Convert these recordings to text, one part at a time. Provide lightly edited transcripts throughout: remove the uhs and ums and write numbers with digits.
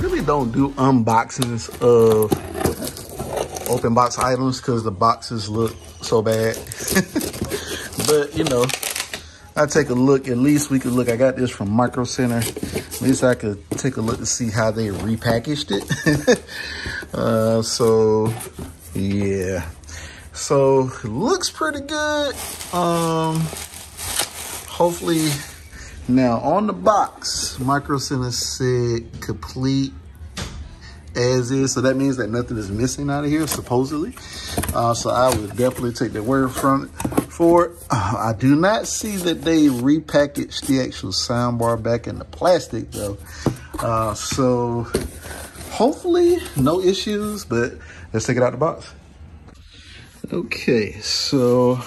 really don't do unboxings of open box items because the boxes look so bad. But you know, I take a look. At least we could look. I got this from Micro Center. At least I could take a look to see how they repackaged it. So yeah, so it looks pretty good. Hopefully, now on the box, Micro Center said complete as is, so that means that nothing is missing out of here, supposedly. So I would definitely take the word for it. I do not see that they repackaged the actual soundbar back in the plastic though. So hopefully no issues, but let's take it out the box. Okay, so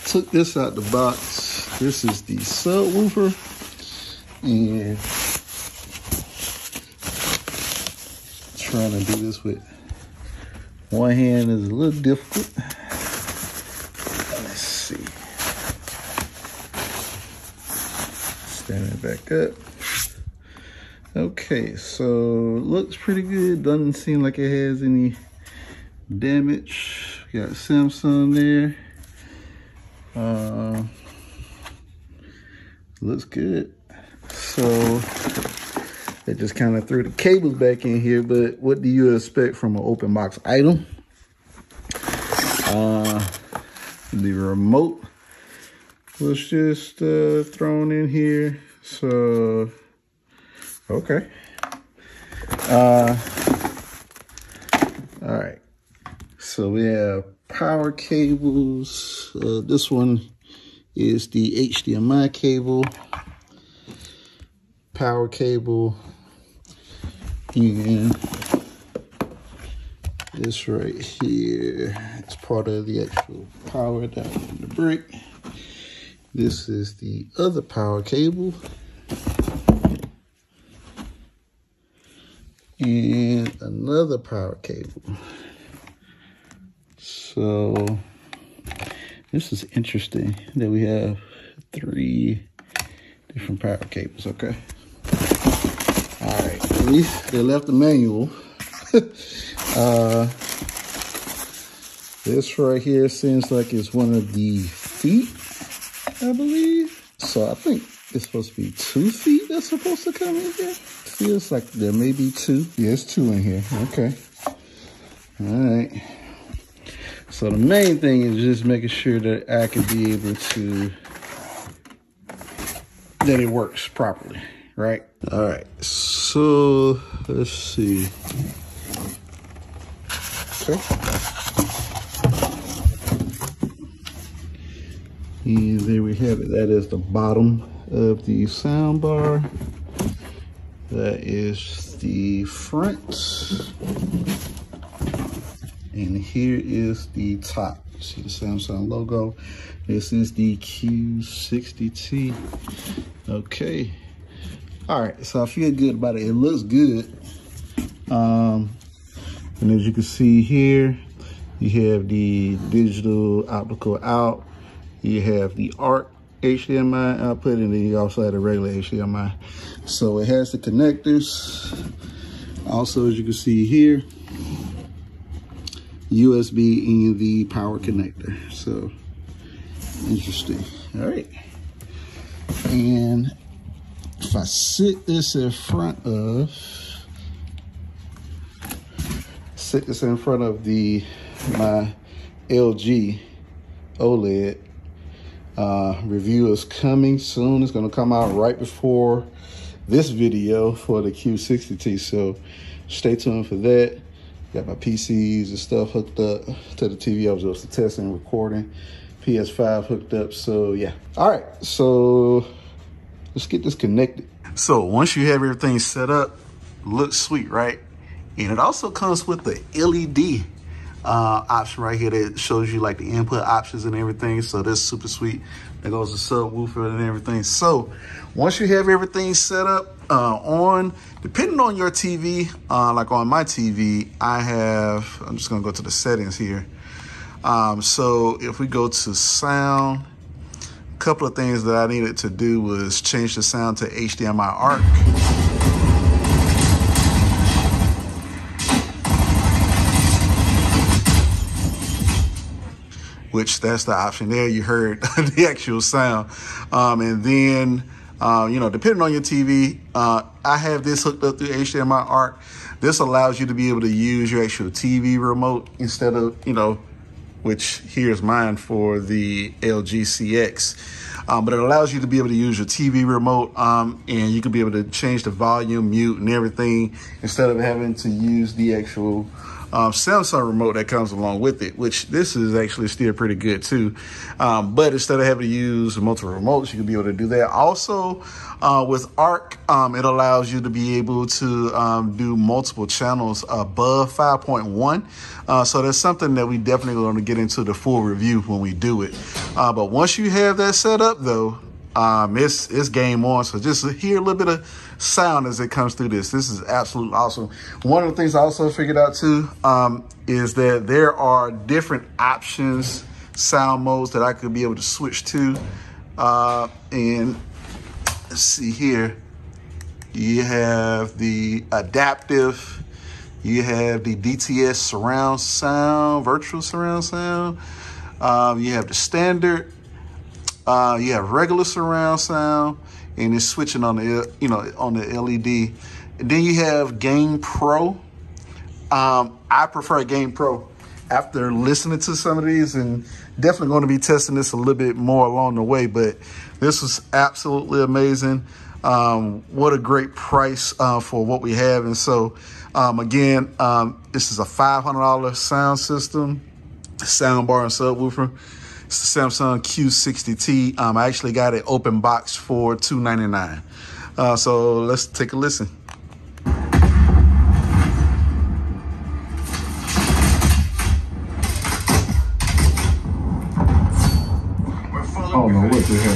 took this out the box. This is the subwoofer, and trying to do this with one hand is a little difficult. Let's see. Stand it back up. Okay, so looks pretty good. Doesn't seem like it has any damage. Got Samsung there. Looks good. So they just kind of threw the cables back in here, but what do you expect from an open box item? The remote was just thrown in here. So, okay. All right. So we have power cables. This one is the HDMI cable, power cable, and this right here, it's part of the actual power down from the brick. This is the other power cable. And another power cable. So this is interesting that we have 3 different power cables, okay? All right, at least they left the manual. This right here seems like it's one of the feet, I believe. So I think it's supposed to be 2 feet that's supposed to come in here. Feels like there may be 2. Yeah, it's 2 in here, okay. All right. So the main thing is just making sure that I can be able to, that it works properly, right? All right, so let's see. Okay. And there we have it. That is the bottom of the sound bar. That is the front. And here is the top. See the Samsung logo. This is the Q60T. Okay. All right, so I feel good about it. It looks good. And as you can see here, you have the digital optical out. You have the ARC HDMI output, and then you also have the regular HDMI. So it has the connectors. Also, as you can see here, USB and the power connector. So interesting. All right. And if I sit this in front of, my LG OLED, review is coming soon. It's going to come out right before this video for the Q60T. So stay tuned for that. Got my PCs and stuff hooked up to the TV. I was just testing and recording. PS5 hooked up. So yeah. All right. So let's get this connected. So once you have everything set up, looks sweet, right? And it also comes with the LED option right here that shows you like the input options and everything. So that's super sweet. There goes the subwoofer and everything. So once you have everything set up depending on your TV, like on my TV, I'm just gonna go to the settings here. So if we go to sound, a couple of things that I needed to do was change the sound to HDMI ARC. which that's the option there. You heard the actual sound. And then, you know, depending on your TV, I have this hooked up through HDMI ARC. This allows you to be able to use your actual TV remote instead of, you know, which here's mine for the LG CX. But it allows you to be able to use your TV remote, and you can be able to change the volume, mute, and everything instead of having to use the actual Samsung remote that comes along with it, which this is actually still pretty good too. But instead of having to use multiple remotes, you can be able to do that. Also, with ARC, it allows you to be able to do multiple channels above 5.1. So that's something that we definitely going to get into the full review when we do it. But once you have that set up though, it's game on. So just hear a little bit of sound as it comes through this. This is absolutely awesome. One of the things I also figured out too, is that there are different options, sound modes that I could be able to switch to. And let's see here. You have the adaptive, you have the DTS surround sound, virtual surround sound. You have the standard, you have regular surround sound, and it's switching on the, you know, on the LED. And then you have Game Pro. I prefer Game Pro after listening to some of these, and definitely going to be testing this a little bit more along the way, but this was absolutely amazing. What a great price for what we have. And so again, this is a $500 sound system, soundbar and subwoofer. It's the Samsung Q60T. I actually got it open box for $299. So let's take a listen. I don't know what the hell.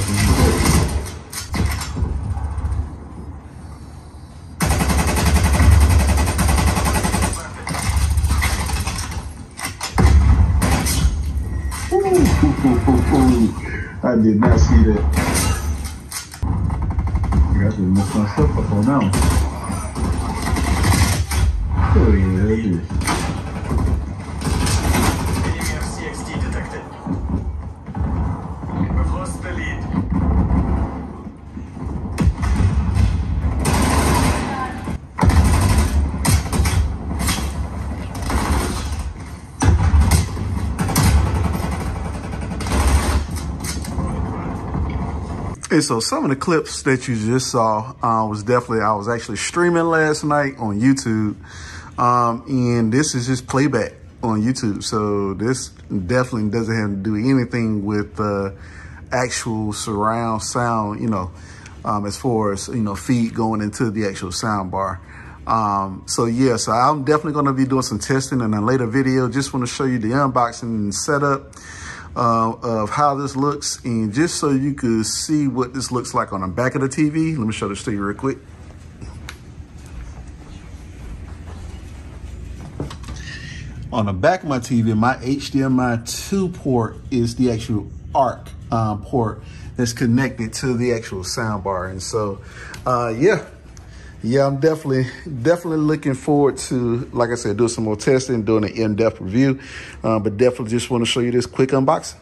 I did not see that. I got to mess my stuff up on that one. Oh yeah, it is. HW-Q60T detected. We've lost the lead. And so some of the clips that you just saw was definitely, I was actually streaming last night on YouTube. And this is just playback on YouTube. So this definitely doesn't have to do anything with actual surround sound, you know, as far as, you know, feed going into the actual sound bar. So yeah, so I'm definitely going to be doing some testing in a later video. Just want to show you the unboxing and setup of how this looks, and just so you could see what this looks like on the back of the TV. Let me show this to you real quick. On the back of my TV, my HDMI 2 port is the actual ARC port that's connected to the actual sound bar. And so yeah, I'm definitely looking forward to, like I said, doing some more testing, doing an in-depth review. But definitely just want to show you this quick unboxing.